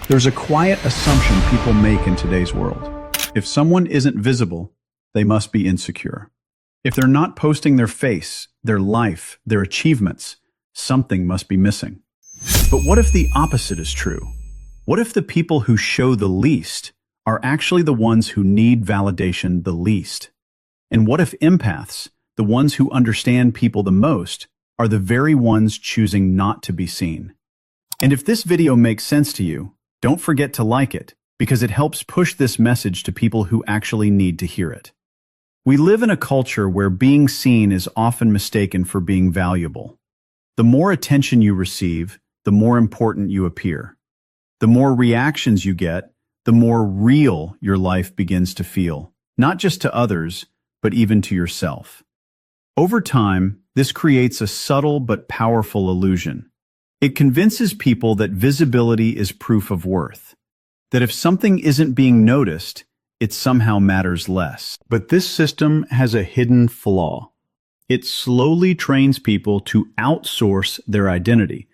There's a quiet assumption people make in today's world. If someone isn't visible, they must be insecure. If they're not posting their face, their life, their achievements, something must be missing. But what if the opposite is true? What if the people who show the least are actually the ones who need validation the least? And what if empaths, the ones who understand people the most, are the very ones choosing not to be seen? And if this video makes sense to you, don't forget to like it, because it helps push this message to people who actually need to hear it. We live in a culture where being seen is often mistaken for being valuable. The more attention you receive, the more important you appear. The more reactions you get, the more real your life begins to feel, not just to others, but even to yourself. Over time, this creates a subtle but powerful illusion. It convinces people that visibility is proof of worth, that if something isn't being noticed, it somehow matters less. But this system has a hidden flaw. It slowly trains people to outsource their identity.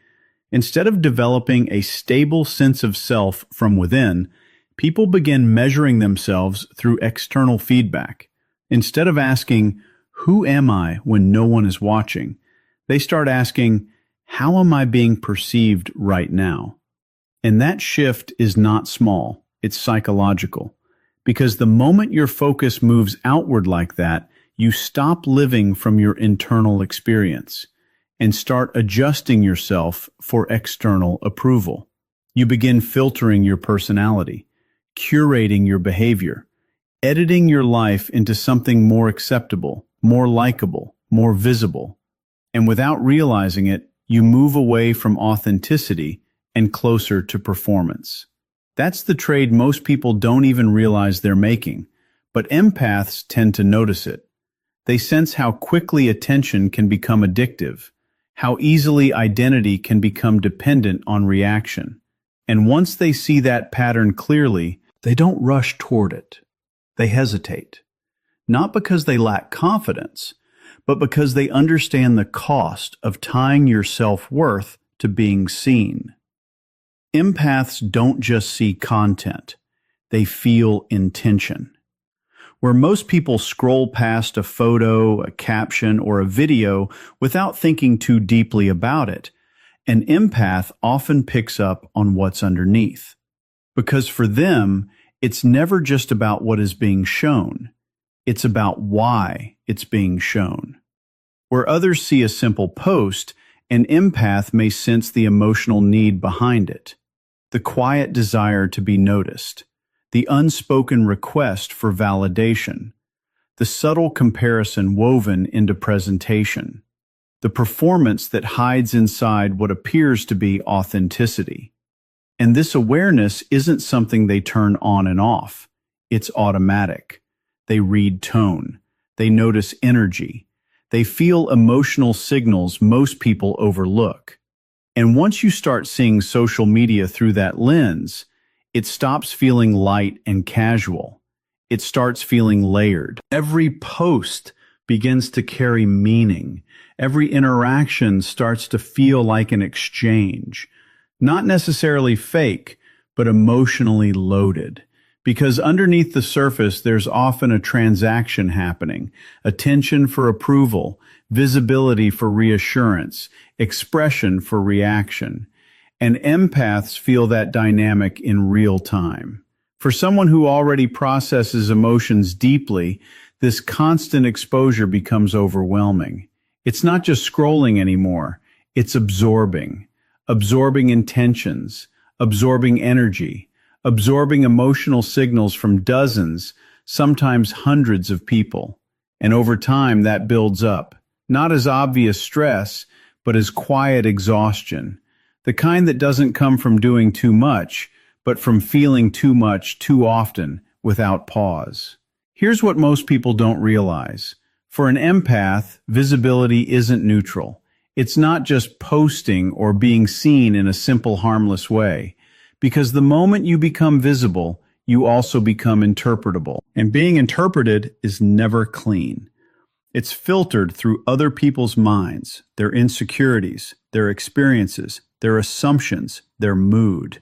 Instead of developing a stable sense of self from within, people begin measuring themselves through external feedback. Instead of asking, "Who am I?" when no one is watching, they start asking, "How am I being perceived right now?" And that shift is not small, it's psychological. Because the moment your focus moves outward like that, you stop living from your internal experience and start adjusting yourself for external approval. You begin filtering your personality, curating your behavior, editing your life into something more acceptable, more likable, more visible. And without realizing it, you move away from authenticity and closer to performance. That's the trade most people don't even realize they're making, but empaths tend to notice it. They sense how quickly attention can become addictive, how easily identity can become dependent on reaction. And once they see that pattern clearly, they don't rush toward it. They hesitate. Not because they lack confidence, but because they understand the cost of tying your self-worth to being seen. Empaths don't just see content, they feel intention. Where most people scroll past a photo, a caption, or a video without thinking too deeply about it, an empath often picks up on what's underneath. Because for them, it's never just about what is being shown. It's about why it's being shown. Where others see a simple post, an empath may sense the emotional need behind it, the quiet desire to be noticed, the unspoken request for validation, the subtle comparison woven into presentation, the performance that hides inside what appears to be authenticity. And this awareness isn't something they turn on and off. It's automatic. They read tone. They notice energy. They feel emotional signals most people overlook. And once you start seeing social media through that lens, it stops feeling light and casual. It starts feeling layered. Every post begins to carry meaning. Every interaction starts to feel like an exchange. Not necessarily fake, but emotionally loaded. Because underneath the surface, there's often a transaction happening, attention for approval, visibility for reassurance, expression for reaction. And empaths feel that dynamic in real time. For someone who already processes emotions deeply, this constant exposure becomes overwhelming. It's not just scrolling anymore, it's absorbing intentions, absorbing energy, absorbing emotional signals from dozens, sometimes hundreds of people. And over time, that builds up, not as obvious stress, but as quiet exhaustion, the kind that doesn't come from doing too much, but from feeling too much too often without pause. Here's what most people don't realize. For an empath, visibility isn't neutral. It's not just posting or being seen in a simple, harmless way. Because the moment you become visible, you also become interpretable. And being interpreted is never clean. It's filtered through other people's minds, their insecurities, their experiences, their assumptions, their mood.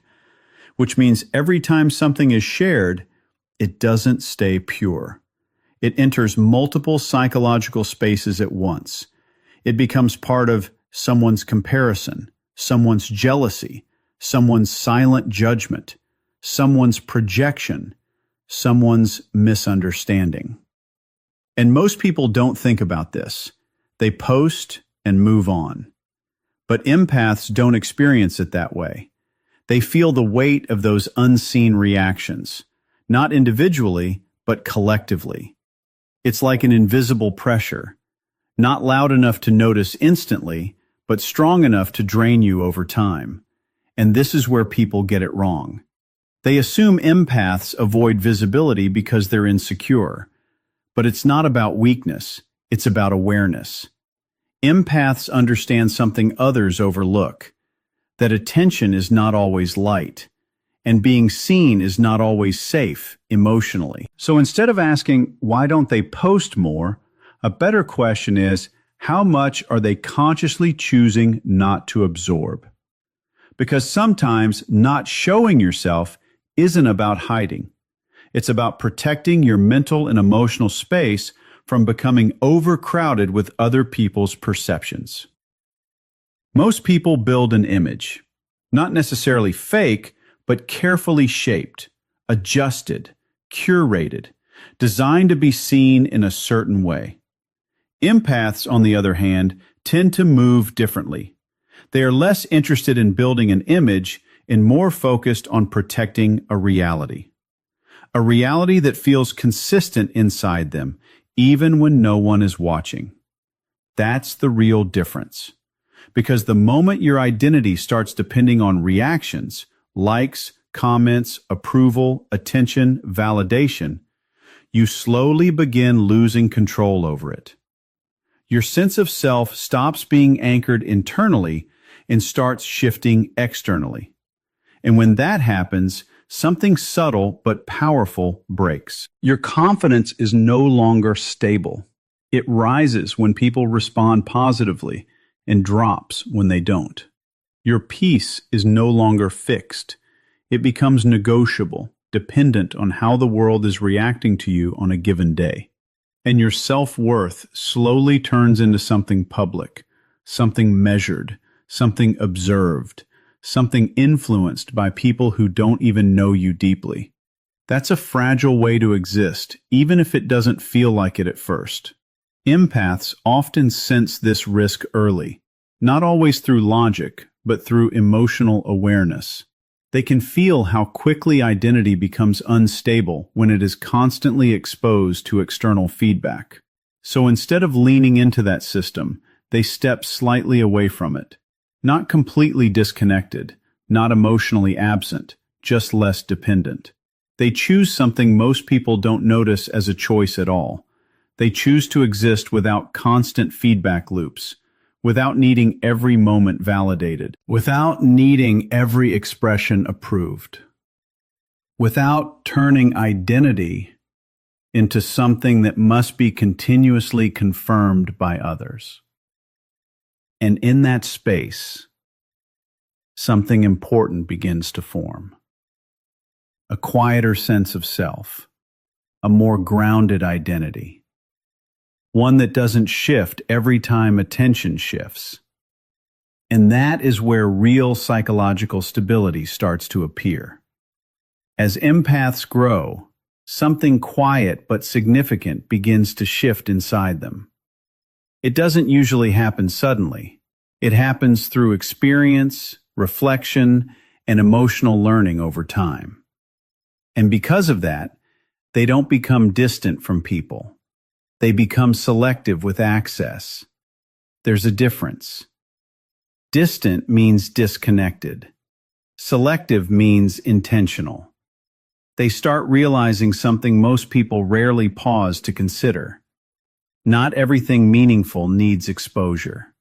which means every time something is shared, it doesn't stay pure. It enters multiple psychological spaces at once. It becomes part of someone's comparison, someone's jealousy, someone's silent judgment, someone's projection, someone's misunderstanding. And most people don't think about this. They post and move on. But empaths don't experience it that way. They feel the weight of those unseen reactions, not individually, but collectively. It's like an invisible pressure, not loud enough to notice instantly, but strong enough to drain you over time. And this is where people get it wrong. They assume empaths avoid visibility because they're insecure. But it's not about weakness, it's about awareness. Empaths understand something others overlook, that attention is not always light, and being seen is not always safe emotionally. So instead of asking, why don't they post more, a better question is, how much are they consciously choosing not to absorb? Because sometimes not showing yourself isn't about hiding. It's about protecting your mental and emotional space from becoming overcrowded with other people's perceptions. Most people build an image, not necessarily fake, but carefully shaped, adjusted, curated, designed to be seen in a certain way. Empaths, on the other hand, tend to move differently. They are less interested in building an image and more focused on protecting a reality. A reality that feels consistent inside them, even when no one is watching. That's the real difference. Because the moment your identity starts depending on reactions, likes, comments, approval, attention, validation, you slowly begin losing control over it. Your sense of self stops being anchored internally and starts shifting externally. And when that happens, something subtle but powerful breaks. Your confidence is no longer stable. It rises when people respond positively and drops when they don't. Your peace is no longer fixed. It becomes negotiable, dependent on how the world is reacting to you on a given day. And your self-worth slowly turns into something public, something measured, something observed, something influenced by people who don't even know you deeply. That's a fragile way to exist, even if it doesn't feel like it at first. Empaths often sense this risk early, not always through logic, but through emotional awareness. They can feel how quickly identity becomes unstable when it is constantly exposed to external feedback. So instead of leaning into that system, they step slightly away from it. Not completely disconnected, not emotionally absent, just less dependent. They choose something most people don't notice as a choice at all. They choose to exist without constant feedback loops, without needing every moment validated, without needing every expression approved, without turning identity into something that must be continuously confirmed by others. And in that space, something important begins to form. A quieter sense of self, a more grounded identity, one that doesn't shift every time attention shifts. And that is where real psychological stability starts to appear. As empaths grow, something quiet but significant begins to shift inside them. It doesn't usually happen suddenly. It happens through experience, reflection, and emotional learning over time. And because of that, they don't become distant from people. They become selective with access. There's a difference. Distant means disconnected. Selective means intentional. They start realizing something most people rarely pause to consider. Not everything meaningful needs exposure.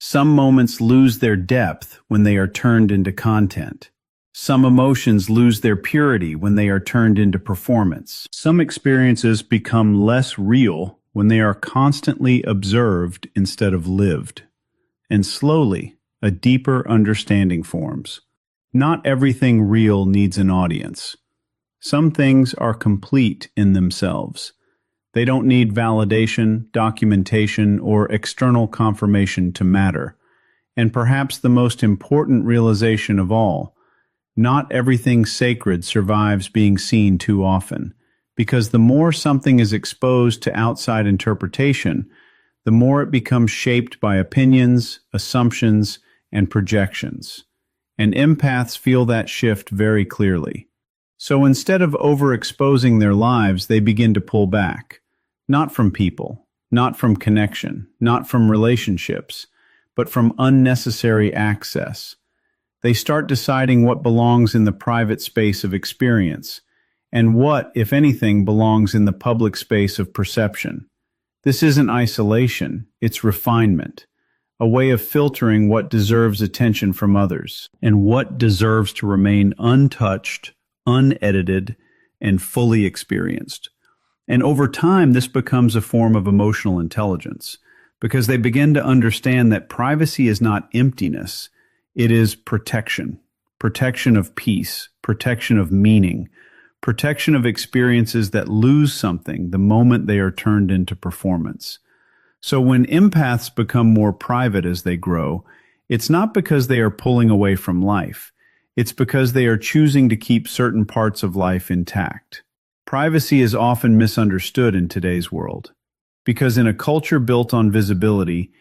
Some moments lose their depth when they are turned into content. Some emotions lose their purity when they are turned into performance. Some experiences become less real when they are constantly observed instead of lived. And slowly, a deeper understanding forms. Not everything real needs an audience. Some things are complete in themselves. They don't need validation, documentation, or external confirmation to matter. And perhaps the most important realization of all, not everything sacred survives being seen too often, because the more something is exposed to outside interpretation, the more it becomes shaped by opinions, assumptions, and projections. And empaths feel that shift very clearly. So instead of overexposing their lives, they begin to pull back. Not from people, not from connection, not from relationships, but from unnecessary access. They start deciding what belongs in the private space of experience, and what, if anything, belongs in the public space of perception. This isn't isolation, it's refinement, a way of filtering what deserves attention from others, and what deserves to remain untouched, unedited, and fully experienced. And over time, this becomes a form of emotional intelligence, because they begin to understand that privacy is not emptiness, it is protection. Protection of peace, protection of meaning, protection of experiences that lose something the moment they are turned into performance. So when empaths become more private as they grow, it's not because they are pulling away from life. It's because they are choosing to keep certain parts of life intact. Privacy is often misunderstood in today's world, because in a culture built on visibility,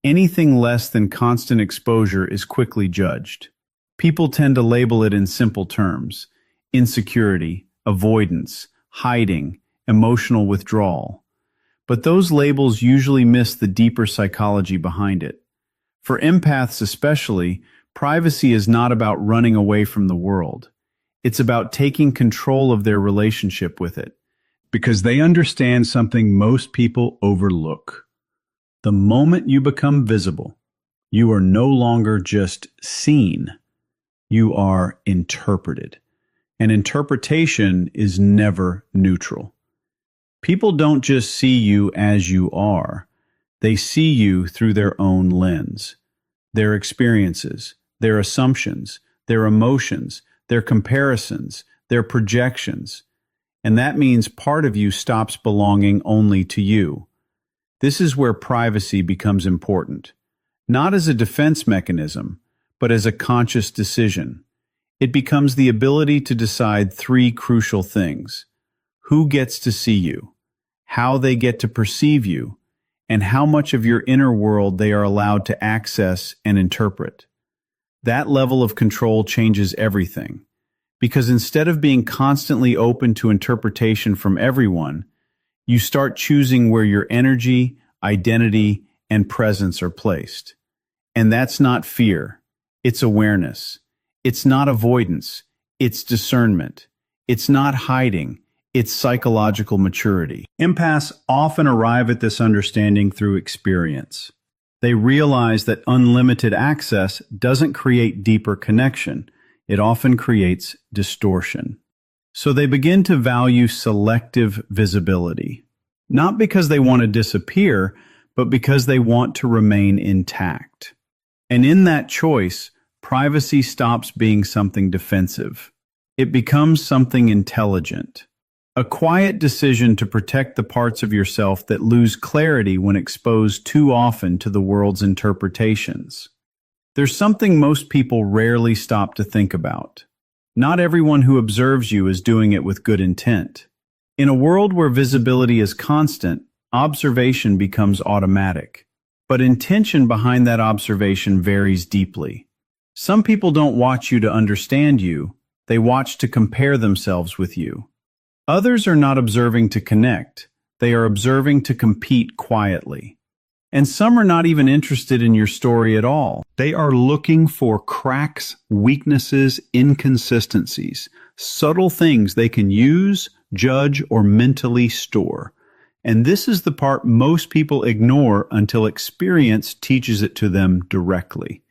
anything less than constant exposure is quickly judged. People tend to label it in simple terms: insecurity, avoidance, hiding, emotional withdrawal. But those labels usually miss the deeper psychology behind it. For empaths especially, privacy is not about running away from the world. It's about taking control of their relationship with it, because they understand something most people overlook. The moment you become visible, you are no longer just seen, you are interpreted. And interpretation is never neutral. People don't just see you as you are, they see you through their own lens. Their experiences, their assumptions, their emotions, their comparisons, their projections. And that means part of you stops belonging only to you. This is where privacy becomes important, not as a defense mechanism, but as a conscious decision. It becomes the ability to decide three crucial things: who gets to see you, how they get to perceive you, and how much of your inner world they are allowed to access and interpret. That level of control changes everything, because instead of being constantly open to interpretation from everyone, you start choosing where your energy, identity, and presence are placed. And that's not fear, it's awareness. It's not avoidance, it's discernment. It's not hiding, it's psychological maturity. Empaths often arrive at this understanding through experience. They realize that unlimited access doesn't create deeper connection. It often creates distortion. So they begin to value selective visibility, not because they want to disappear, but because they want to remain intact. And in that choice, privacy stops being something defensive. It becomes something intelligent. A quiet decision to protect the parts of yourself that lose clarity when exposed too often to the world's interpretations. There's something most people rarely stop to think about. Not everyone who observes you is doing it with good intent. In a world where visibility is constant, observation becomes automatic. But intention behind that observation varies deeply. Some people don't watch you to understand you, they watch to compare themselves with you. Others are not observing to connect, they are observing to compete quietly. And some are not even interested in your story at all. They are looking for cracks, weaknesses, inconsistencies, subtle things they can use, judge, or mentally store. And this is the part most people ignore until experience teaches it to them directly.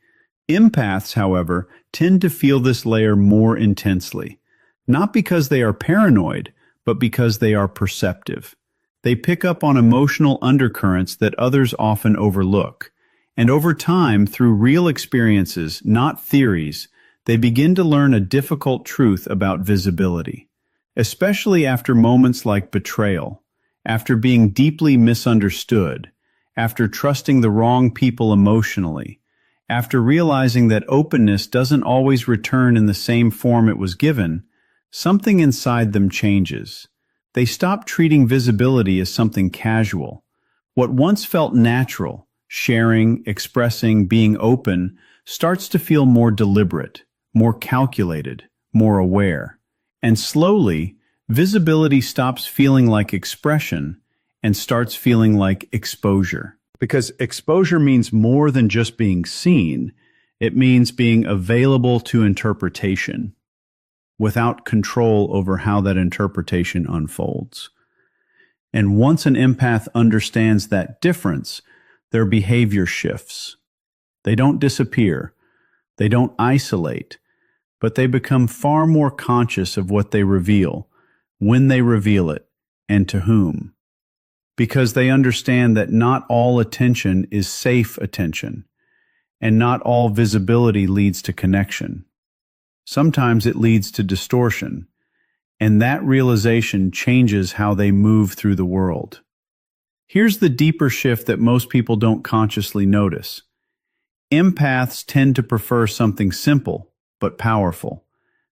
Empaths, however, tend to feel this layer more intensely, not because they are paranoid, but because they are perceptive. They pick up on emotional undercurrents that others often overlook, and over time, through real experiences, not theories, they begin to learn a difficult truth about visibility, especially after moments like betrayal, after being deeply misunderstood, after trusting the wrong people emotionally, after realizing that openness doesn't always return in the same form it was given. Something inside them changes. They stop treating visibility as something casual. What once felt natural, sharing, expressing, being open, starts to feel more deliberate, more calculated, more aware. And slowly, visibility stops feeling like expression and starts feeling like exposure. Because exposure means more than just being seen. It means being available to interpretation, without control over how that interpretation unfolds. And once an empath understands that difference, their behavior shifts. They don't disappear, they don't isolate, but they become far more conscious of what they reveal, when they reveal it, and to whom. Because they understand that not all attention is safe attention, and not all visibility leads to connection. Sometimes it leads to distortion, and that realization changes how they move through the world. Here's the deeper shift that most people don't consciously notice. Empaths tend to prefer something simple but powerful.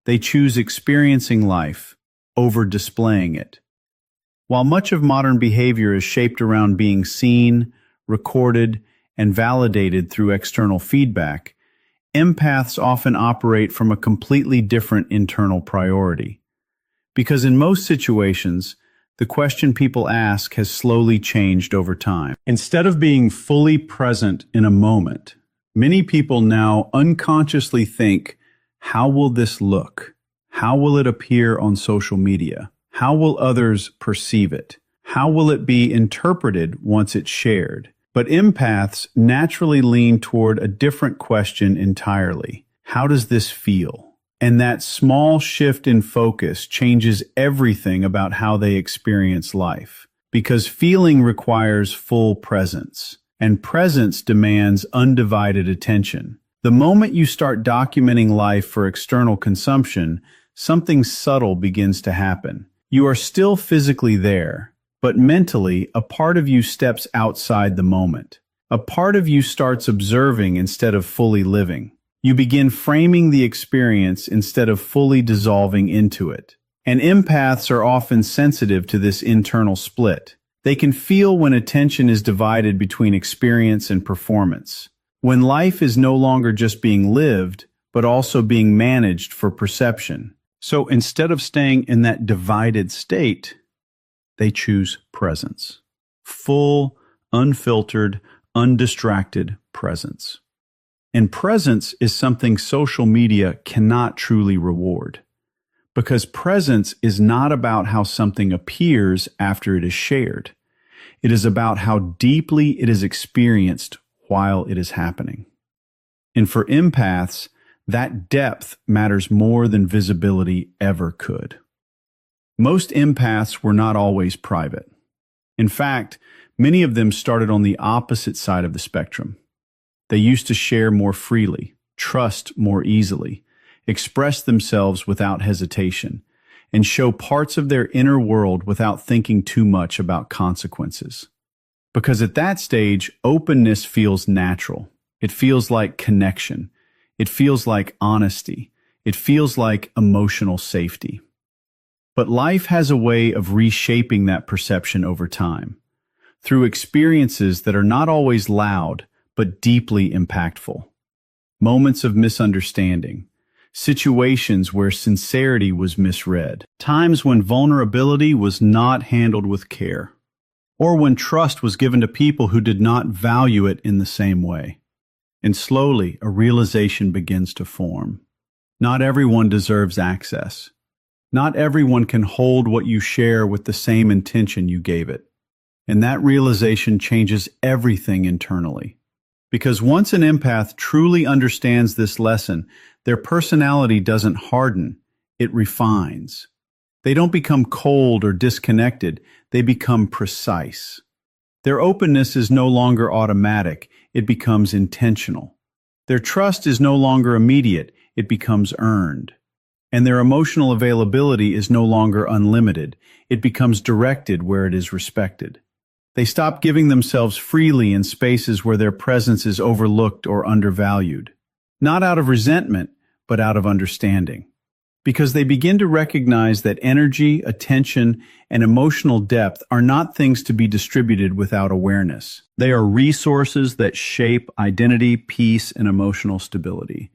They choose experiencing life over displaying it. While much of modern behavior is shaped around being seen, recorded, and validated through external feedback, empaths often operate from a completely different internal priority. Because in most situations, the question people ask has slowly changed over time. Instead of being fully present in a moment, many people now unconsciously think, how will this look? How will it appear on social media? How will others perceive it? How will it be interpreted once it's shared? But empaths naturally lean toward a different question entirely. How does this feel? And that small shift in focus changes everything about how they experience life. Because feeling requires full presence, and presence demands undivided attention. The moment you start documenting life for external consumption, something subtle begins to happen. You are still physically there, but mentally, a part of you steps outside the moment. A part of you starts observing instead of fully living. You begin framing the experience instead of fully dissolving into it. And empaths are often sensitive to this internal split. They can feel when attention is divided between experience and performance. When life is no longer just being lived, but also being managed for perception. So instead of staying in that divided state, they choose presence. Full, unfiltered, undistracted presence. And presence is something social media cannot truly reward. Because presence is not about how something appears after it is shared. It is about how deeply it is experienced while it is happening. And for empaths, that depth matters more than visibility ever could. Most empaths were not always private. In fact, many of them started on the opposite side of the spectrum. They used to share more freely, trust more easily, express themselves without hesitation, and show parts of their inner world without thinking too much about consequences. Because at that stage, openness feels natural. It feels like connection. It feels like honesty. It feels like emotional safety. But life has a way of reshaping that perception over time, through experiences that are not always loud, but deeply impactful. Moments of misunderstanding, situations where sincerity was misread, times when vulnerability was not handled with care, or when trust was given to people who did not value it in the same way. And slowly, a realization begins to form. Not everyone deserves access. Not everyone can hold what you share with the same intention you gave it. And that realization changes everything internally. Because once an empath truly understands this lesson, their personality doesn't harden, it refines. They don't become cold or disconnected, they become precise. Their openness is no longer automatic, it becomes intentional. Their trust is no longer immediate, it becomes earned. And their emotional availability is no longer unlimited. It becomes directed where it is respected. They stop giving themselves freely in spaces where their presence is overlooked or undervalued. Not out of resentment, but out of understanding. Because they begin to recognize that energy, attention, and emotional depth are not things to be distributed without awareness. They are resources that shape identity, peace, and emotional stability.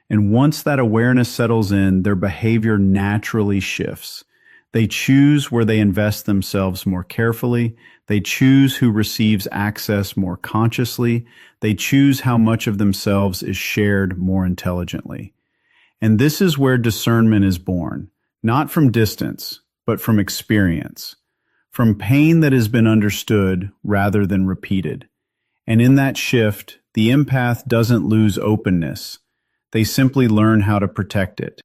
And once that awareness settles in, their behavior naturally shifts. They choose where they invest themselves more carefully. They choose who receives access more consciously. They choose how much of themselves is shared more intelligently. And this is where discernment is born, not from distance, but from experience, from pain that has been understood rather than repeated. And in that shift, the empath doesn't lose openness. They simply learn how to protect it.